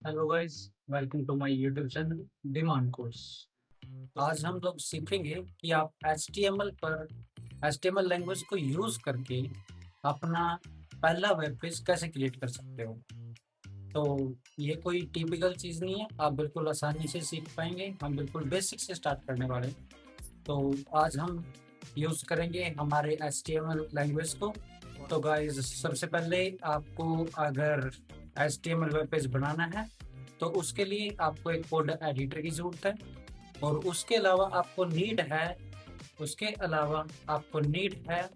Hello guys, welcome to my YouTube channel demand course. आज हम लोग सीखेंगे कि आप एचटीएमएल लैंग्वेज को यूज़ करके अपना पहला वेब पेज कैसे क्रिएट कर सकते हो। तो ये कोई टिपिकल चीज़ नहीं है, आप बिल्कुल आसानी से सीख पाएंगे। हम बिल्कुल बेसिक से स्टार्ट करने वाले हैं। तो आज हम यूज़ करेंगे हमारे एचटीएमएल लैंग्वेज को। तो गाइस, सबसे पहले आपको अगर एचटीएमएल वेब पेज बनाना है तो उसके लिए आपको एक कोड एडिटर की ज़रूरत है। और उसके अलावा आपको नीड है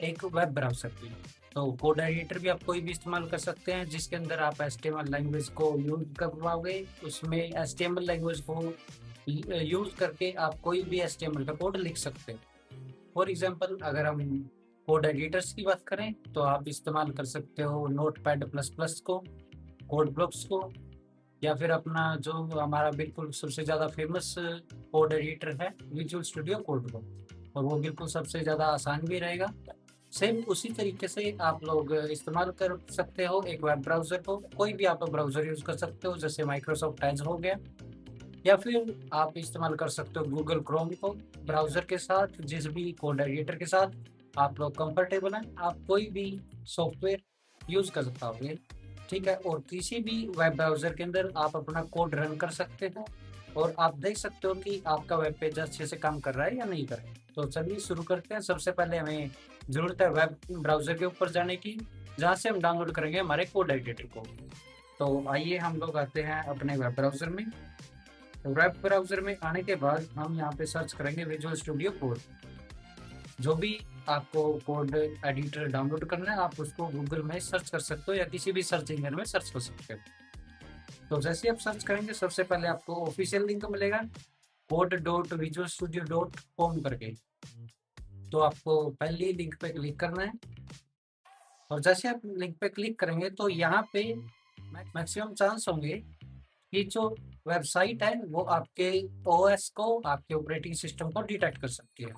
एक वेब ब्राउज़र की। तो कोड एडिटर भी आप कोई भी इस्तेमाल कर सकते हैं जिसके अंदर आप एचटीएमएल लैंग्वेज को यूज़ कर पाओगे। उसमें एचटीएमएल लैंग्वेज को यूज़ करके आप कोई भी एचटीएमएल का कोड लिख सकते हैं। फॉर एग्जांपल, अगर हम कोड एडिटर्स की बात करें तो आप इस्तेमाल कर सकते हो नोटपैड प्लस प्लस को, कोड ब्लॉक्स को, या फिर अपना जो हमारा बिल्कुल सबसे ज़्यादा फेमस कोड एडिटर है विजुअल स्टूडियो कोड ब्लॉक। और वो बिल्कुल सबसे ज़्यादा आसान भी रहेगा। सेम उसी तरीके से आप लोग इस्तेमाल कर सकते हो एक वेब ब्राउज़र को। कोई भी आप ब्राउज़र यूज़ कर सकते हो, जैसे माइक्रोसॉफ्ट एज हो गया, या फिर आप इस्तेमाल कर सकते हो गूगल क्रोम को। ब्राउज़र के साथ, जिस भी कोड एडिटर के साथ आप लोग कंफर्टेबल हैं, आप कोई भी सॉफ्टवेयर यूज़ कर पाओगे। ठीक है। और किसी भी वेब ब्राउज़र के अंदर आप अपना कोड रन कर सकते हो और आप देख सकते हो कि आपका वेब पेज अच्छे से काम कर रहा है या नहीं कर रहा है। तो चलिए शुरू करते हैं। सबसे पहले हमें ज़रूरत है वेब ब्राउज़र के ऊपर जाने की, जहाँ से हम डाउनलोड करेंगे हमारे कोड एडिटर को। तो आइए हम लोग आते हैं अपने वेब ब्राउज़र में। तो वेब ब्राउज़र में आने के बाद हम यहाँ पे सर्च करेंगे विजुअल स्टूडियो कोड। जो भी आपको कोड एडिटर डाउनलोड करना है, आप उसको गूगल में सर्च कर सकते हो या किसी भी सर्च इंजन में सर्च कर सकते हो। तो जैसे ही आप सर्च करेंगे, सबसे पहले आपको ऑफिशियल लिंक मिलेगा code.visualstudio.com करके। तो आपको पहली लिंक पे क्लिक करना है। और जैसे आप लिंक पे क्लिक करेंगे तो यहाँ पे मैक्सिमम चांस होंगे कि जो वेबसाइट है वो आपके ओएस को, आपके ऑपरेटिंग सिस्टम को डिटेक्ट कर सकती है।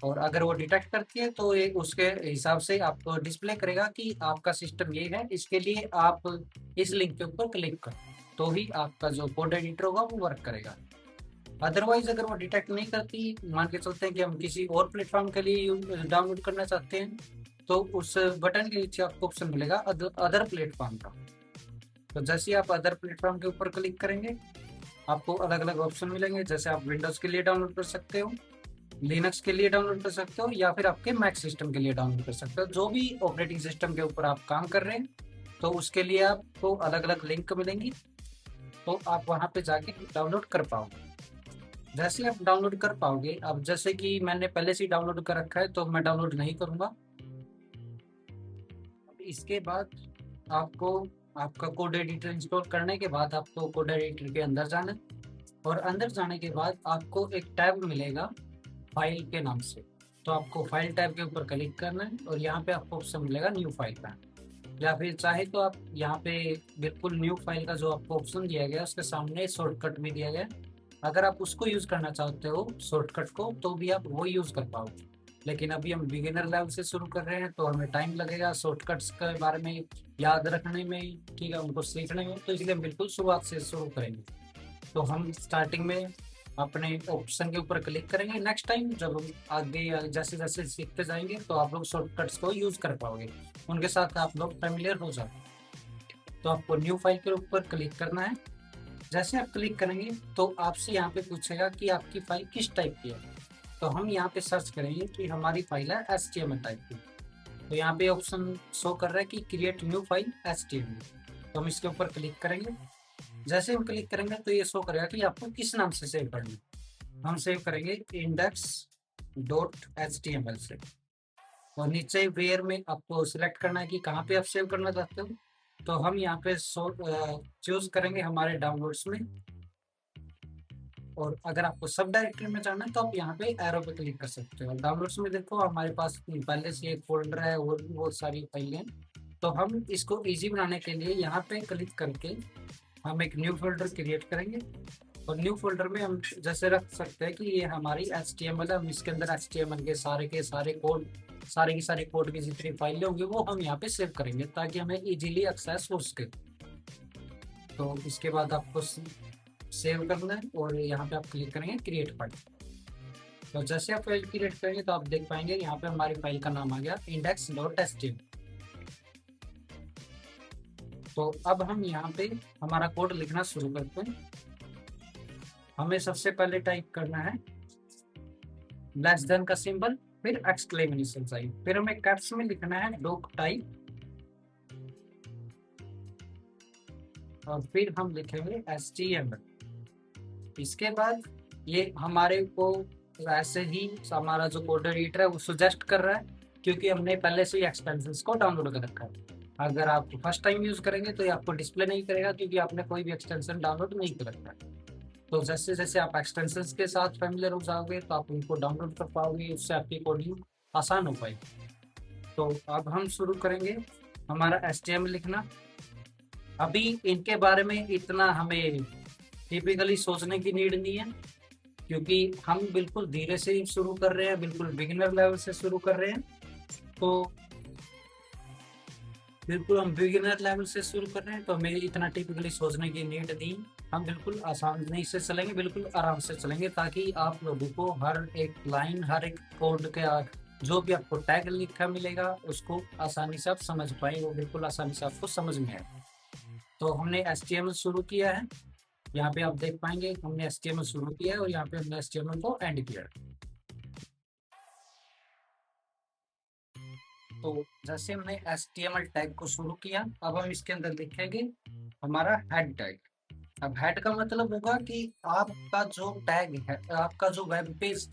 और अगर वो डिटेक्ट करती है तो ये उसके हिसाब से आपको डिस्प्ले करेगा कि आपका सिस्टम ये है, इसके लिए आप इस लिंक के ऊपर क्लिक करें, तो ही आपका जो कोड एडिटर होगा वो वर्क करेगा। अदरवाइज अगर वो डिटेक्ट नहीं करती, मान के चलते हैं कि हम किसी और प्लेटफॉर्म के लिए डाउनलोड करना चाहते हैं, तो उस बटन के नीचे आपको ऑप्शन मिलेगा अदर प्लेटफॉर्म का। तो जैसे ही आप अदर प्लेटफॉर्म के ऊपर क्लिक करेंगे, आपको अलग अलग ऑप्शन मिलेंगे। जैसे आप विंडोज़ के लिए डाउनलोड कर सकते हो, लिनक्स के लिए डाउनलोड कर सकते हो, या फिर आपके मैक सिस्टम के लिए डाउनलोड कर सकते हो। जो भी ऑपरेटिंग सिस्टम के ऊपर आप काम कर रहे हैं, तो उसके लिए आपको अलग अलग लिंक मिलेंगी, तो आप वहाँ पे जाके डाउनलोड कर पाओगे। जैसे आप डाउनलोड कर पाओगे, अब जैसे कि मैंने पहले से ही डाउनलोड कर रखा है तो मैं डाउनलोड नहीं करूँगा। इसके बाद आपको आपका कोड एडिटर इंस्टॉल करने के बाद आपको कोड एडिटर के अंदर जाना है। और अंदर जाने के बाद आपको एक टैब मिलेगा फाइल के नाम से। तो आपको फाइल टैब के ऊपर क्लिक करना है और यहाँ पे आपको ऑप्शन मिलेगा न्यू फाइल का। या फिर चाहे तो आप यहाँ पे बिल्कुल न्यू फाइल का जो आपको ऑप्शन दिया गया है उसके सामने शॉर्टकट भी दिया गया है। अगर आप उसको यूज़ करना चाहते हो शॉर्टकट को, तो भी आप वो यूज़ कर पाओगे। लेकिन अभी हम बिगिनर लेवल से शुरू कर रहे हैं तो हमें टाइम लगेगा शॉर्टकट्स के बारे में याद रखने में, ठीक है, उनको सीखने में। तो इसलिए हम बिल्कुल शुरुआत से शुरू करेंगे। तो हम स्टार्टिंग में अपने ऑप्शन के ऊपर क्लिक करेंगे। नेक्स्ट टाइम जब हम आगे जैसे जैसे सीखते जाएंगे तो आप लोग शॉर्टकट्स को यूज़ कर पाओगे, उनके साथ आप लोग फेमिलियर हो जाओगे। तो आपको न्यू फाइल के ऊपर क्लिक करना है। जैसे आप क्लिक करेंगे तो आपसे यहाँ पे पूछेगा कि आपकी फाइल किस टाइप की है। तो हम यहाँ पे सर्च करेंगे कि हमारी फाइल है HTML टाइप की। तो यहाँ पे ऑप्शन शो कर रहा है कि क्रिएट न्यू फाइल HTML। तो हम इसके ऊपर क्लिक करेंगे। जैसे हम क्लिक करेंगे तो ये शो करेगा कि आपको किस नाम से सेव करना है। हम सेव करेंगे index.html से। और नीचे वेयर में आपको सिलेक्ट करना है कि कहाँ पे आप सेव करना चाहते हो। तो हम यहाँ पे चूज करेंगे हमारे डाउनलोड्स में। और अगर आपको सब डायरेक्टरी में जाना है तो आप यहाँ पे एरो पे क्लिक कर सकते हो। डाउनलोड्स में देखो हमारे पास पहले से एक फोल्डर है और भी बहुत सारी फाइलें हैं। तो हम इसको इजी बनाने के लिए यहाँ पे क्लिक करके हम एक न्यू फोल्डर क्रिएट करेंगे। और न्यू फोल्डर में हम जैसे रख सकते हैं कि ये हमारी HTML है। हम इसके अंदर HTML के सारे कोड, सारे की सारी कोड की जितनी फाइलें होंगी वो हम यहाँ पे सेव करेंगे ताकि हमें इजीली एक्सेस हो सके। तो इसके बाद आपको सेव करना है और यहाँ पे आप क्लिक करेंगे क्रिएट फाइल। तो जैसे आप फाइल क्रिएट करेंगे तो आप देख पाएंगे यहाँ पे हमारी फाइल का नाम आ गया index.html। तो अब हम यहाँ पे हमारा कोड लिखना शुरू करते हैं। हमें सबसे पहले टाइप करना है लेस देन का सिंबल, फिर एक्सक्लेमेशन साइन, फिर हमें कैप्स में लिखना है डॉक टाइप, और फिर हम लिखेंगे HTML। इसके बाद ये हमारे को वैसे ही हमारा जो कोड एडिटर है वो सजेस्ट कर रहा है, क्योंकि हमने पहले से ही एक्सटेंशंस को डाउनलोड कर रखा है। अगर आप फर्स्ट टाइम यूज करेंगे तो ये आपको डिस्प्ले नहीं करेगा, क्योंकि आपने कोई भी एक्सटेंशन डाउनलोड नहीं कर रखा है। तो जैसे जैसे आप एक्सटेंशंस के साथ फैमिलियर हो जाओगे तो आप उनको डाउनलोड कर पाओगे, उससे आपकी कोडिंग आसान हो पाएगी। तो अब हम शुरू करेंगे हमारा HTML लिखना। अभी इनके बारे में इतना हमें टिपिकली सोचने की नीड नहीं है, क्योंकि हम बिल्कुल धीरे से ही शुरू कर रहे हैं, बिल्कुल बिगिनर लेवल से शुरू कर रहे हैं। तो बिल्कुल हम बिगिनर लेवल से शुरू कर रहे हैं, तो हमें इतना टिपिकली सोचने की नीड नहीं। हम बिल्कुल आसानी से चलेंगे, बिल्कुल आराम से चलेंगे, ताकि आप लोगों को हर एक लाइन, हर एक कोड के जो भी आपको टैग लिखा मिलेगा उसको आसानी से आप समझ पाए, वो बिल्कुल आसानी से आपको समझ में आए। तो हमने HTML शुरू किया है, यहाँ पे आप देख पाएंगे हमने HTML शुरू किया है और यहाँ पे हमने HTML को एंड किया है। तो जैसे हमने HTML टैग को शुरू किया, अब हम इसके अंदर लिखेंगे हमारा हेड टैग। अब हेड का मतलब होगा कि आपका जो टैग है, आपका जो वेब पेज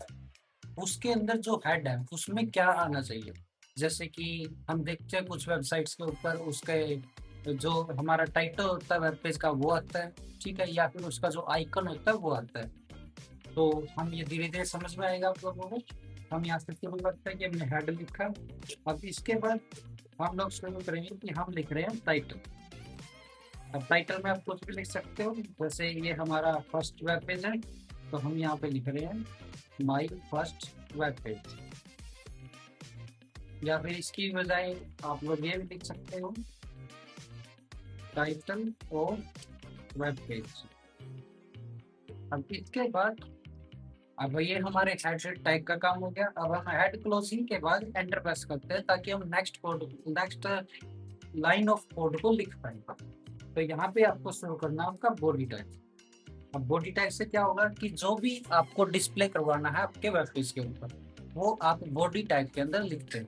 उसके अंदर जो हेड है उसमें क्या आना चाहिए। जैसे कि हम देखते हैं कुछ वेबसाइट्स के ऊपर उसके जो हमारा टाइटल होता है वेब पेज का वो आता है, ठीक है, या फिर उसका जो आइकन होता है वो आता है। तो हम ये धीरे धीरे समझ में आएगा आप लोगों को। हम यहाँ से शुरू करते हैं कि हमने हेड लिखा। अब इसके बाद हम लोग शुरू करेंगे कि हम लिख रहे हैं टाइटल। अब टाइटल में आप कुछ भी लिख सकते हो, जैसे ये हमारा फर्स्ट वेब पेज है तो हम यहाँ पे लिख रहे हैं माई फर्स्ट वेब पेज, या फिर इसकी बजाय आप लोग ये भी लिख सकते हो टाइटल और वेब पेज। अब इसके बाद अब ये हमारे हेड टैग का काम हो गया। अब हम हेड क्लोजिंग के बाद एंटर प्रेस करते हैं ताकि हम नेक्स्ट लाइन ऑफ कोड को लिख पाएंगे। तो यहाँ पे आपको शुरू करना है आपका बॉडी टैग। अब बॉडी टैग से क्या होगा कि जो भी आपको डिस्प्ले करवाना है आपके वेब पेज के ऊपर वो आप बॉडी टैग के अंदर लिखते हैं।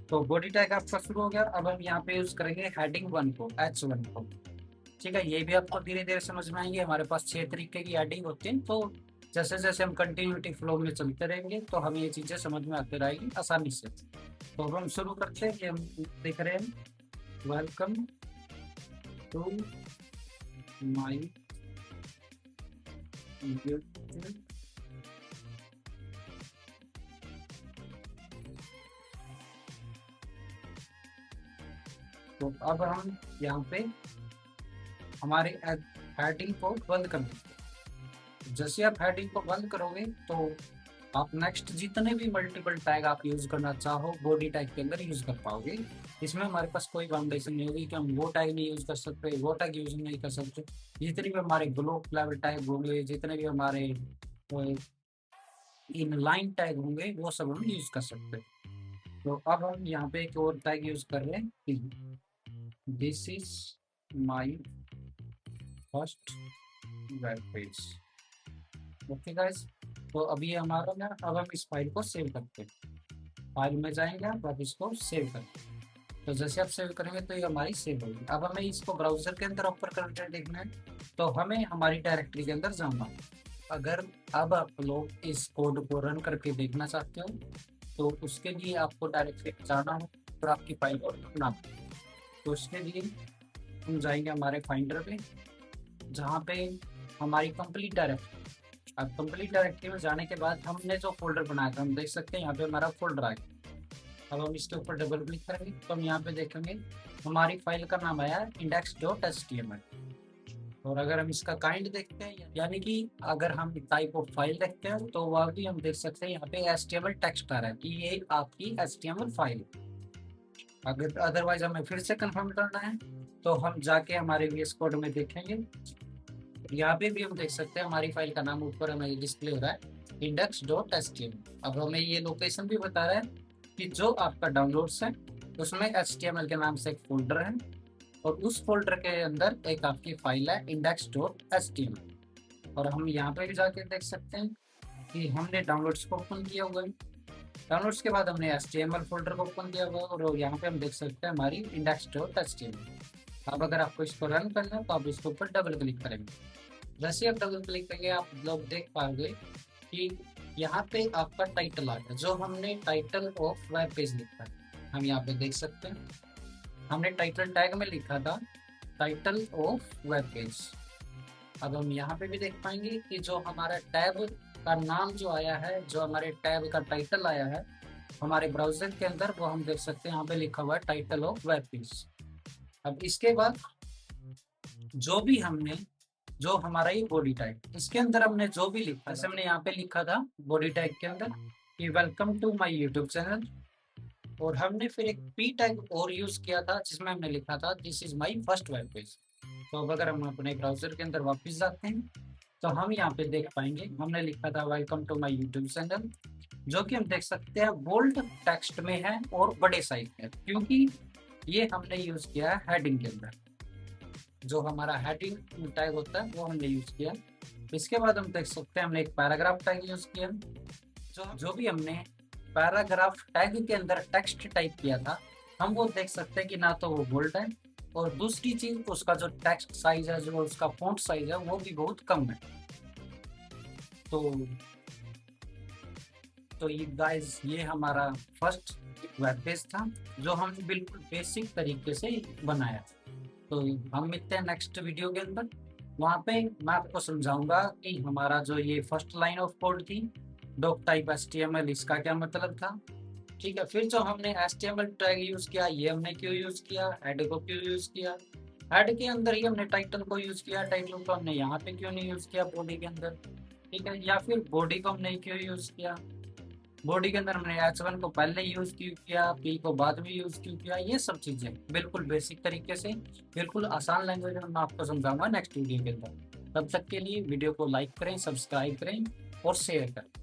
तो बॉडी टैग आपका शुरू हो गया। अब हम यहाँ पे यूज करेंगे हेडिंग 1 को, H1 को, ठीक है। ये भी आपको धीरे धीरे समझ में आएंगे। हमारे पास 6 तरीके की हेडिंग होती है, तो जैसे जैसे हम कंटिन्यूटी फ्लो में चलते रहेंगे तो हमें ये चीज़ें समझ में आती रहेगी आसानी से। तो अब हम शुरू करते हैं कि हम देख रहे हैं वेलकम टू माई यूट्यूब तो अब हम यहाँ पे हमारे हेडिंग को बंद कर देंगे। जैसे आप हेडिंग को बंद करोगे तो आप नेक्स्ट जितने भी मल्टीपल टैग आप यूज करना चाहो बॉडी टैग के अंदर यूज कर पाओगे। इसमें हमारे पास कोई बाउंडेशन नहीं होगी कि हम वो टैग नहीं यूज कर सकते, वो टैग यूज नहीं कर सकते। जितने भी हमारे ग्लोब लेवल टैग होंगे, जितने भी हमारे इन लाइन टैग होंगे वो सब हम यूज कर सकते हैं। तो अब हम यहाँ पे एक और टैग यूज कर रहे हैं, this is my first web page. Okay guys, तो अभी ये हमारा ना, अब हम इस फाइल को सेव करते हैं। फाइल में जाएंगे आप, अब इसको सेव करें। तो जैसे आप सेव करेंगे तो ये हमारी सेव होगी। अब हमें इसको ब्राउजर के अंदर ओपन करके देखना है, तो हमें हमारी डायरेक्टरी के अंदर जाना है। अगर अब आप लोग इस कोड को रन करके देखना चाहते हो तो उसके लिए आपको डायरेक्टरी जाना है और आपकी फाइल को रखना है। तो उसके लिए हम जाएंगे हमारे फाइंडर पे, जहाँ पे हमारी कंप्लीट डायरेक्टरी। अब कंप्लीट डायरेक्टरी में जाने के बाद हमने जो फोल्डर बनाया था हम देख सकते हैं यहाँ पे हमारा फोल्डर आ गया। अब हम इसके ऊपर डबल क्लिक करेंगे तो हम यहाँ पे देखेंगे हमारी फाइल का नाम आया index.html। और अगर हम इसका काइंड देखते हैं, यानी कि अगर हम टाइप ऑफ फाइल देखते हैं तो वह भी हम देख सकते हैं यहाँ पे HTML टेक्स्ट आ रहा है कि ये आपकी HTML फाइल है। अगर अदरवाइज हमें फिर से कंफर्म करना है तो हम जाके हमारे VS कोड में देखेंगे। यहाँ पे भी हम देख सकते हैं हमारी फाइल का नाम ऊपर हमें डिस्प्ले हो रहा है index.html। अब हमें ये लोकेशन भी बता रहा है कि जो आपका डाउनलोड्स है उसमें HTML के नाम से एक फोल्डर है और उस फोल्डर के अंदर एक आपकी फाइल है index.html। और हम यहाँ पे भी जाके देख सकते हैं कि हमने डाउनलोड्स को ओपन किया हुआ है। डाउनलोड्स के बाद हमने HTML फोल्डर को ओपन किया हुआ है और यहाँ पे हम देख सकते हैं हमारी index.html। अब अगर आपको इसको रन करना है तो आप इसके ऊपर डबल क्लिक करेंगे। जैसे आप डबल क्लिक करेंगे आप लोग देख पाओगे कि यहाँ पे आपका टाइटल आ गया, जो हमने टाइटल ऑफ वेब पेज लिखा है। हम यहाँ पे देख सकते हैं हमने टाइटल टैग में लिखा था टाइटल ऑफ वेब पेज। अब हम यहाँ पे भी देख पाएंगे कि जो हमारा टैब का नाम जो आया है, जो हमारे टैब का टाइटल आया है हमारे ब्राउजर के अंदर, वो हम देख सकते हैं यहाँ पे लिखा हुआ है टाइटल ऑफ वेब पेज। अब इसके बाद जो हमारा ये बॉडी टैग, इसके अंदर हमने जो भी लिखा, जैसे हमने यहाँ पे लिखा था बॉडी टैग के अंदर कि welcome to my YouTube channel, और हमने फिर एक पी टैग और यूज किया था जिसमें हमने लिखा था this is my first web page. तो अब अगर हम अपने ब्राउजर के अंदर वापस जाते हैं तो हम यहाँ पे देख पाएंगे हमने लिखा था welcome to my YouTube channel, जो कि हम देख सकते हैं बोल्ड टेक्स्ट में है और बड़े साइज में, क्योंकि ये हमने यूज किया है हेडिंग के अंदर। जो हमारा हेडिंग टैग होता है वो हमने यूज किया। इसके बाद हम देख सकते हैं हमने एक पैराग्राफ टैग यूज किया। जो भी हमने पैराग्राफ टैग के अंदर टेक्स्ट टाइप किया था हम वो देख सकते हैं कि ना तो वो बोल्ड है, और दूसरी चीज उसका जो टेक्स्ट साइज है, जो उसका फॉन्ट साइज है वो भी बहुत कम है। तो ये गाइस ये हमारा फर्स्ट वेब पेज था जो हमने बिल्कुल बेसिक तरीके से बनाया। तो हम मिलते हैं नेक्स्ट वीडियो के अंदर, वहाँ पे मैं आपको समझाऊंगा कि हमारा जो ये फर्स्ट लाइन ऑफ कोड थी डॉक टाइप HTML, इसका क्या मतलब था। ठीक है, फिर जो हमने HTML टैग यूज किया ये हमने क्यों यूज किया, हेड को क्यों यूज किया, हेड के अंदर ही हमने टाइटल को यूज किया, टाइटल को हमने यहाँ पे क्यों नहीं यूज किया बॉडी के अंदर। ठीक है, या फिर बॉडी को हमने क्यों यूज किया, बॉडी के अंदर हमने H1 को पहले यूज क्यों किया, P को बाद में यूज क्यों किया, ये सब चीजें बिल्कुल बेसिक तरीके से बिल्कुल आसान लैंग्वेज में मैं आपको समझाऊंगा नेक्स्ट वीडियो के अंदर। तब तक के लिए वीडियो को लाइक करें, सब्सक्राइब करें और शेयर करें।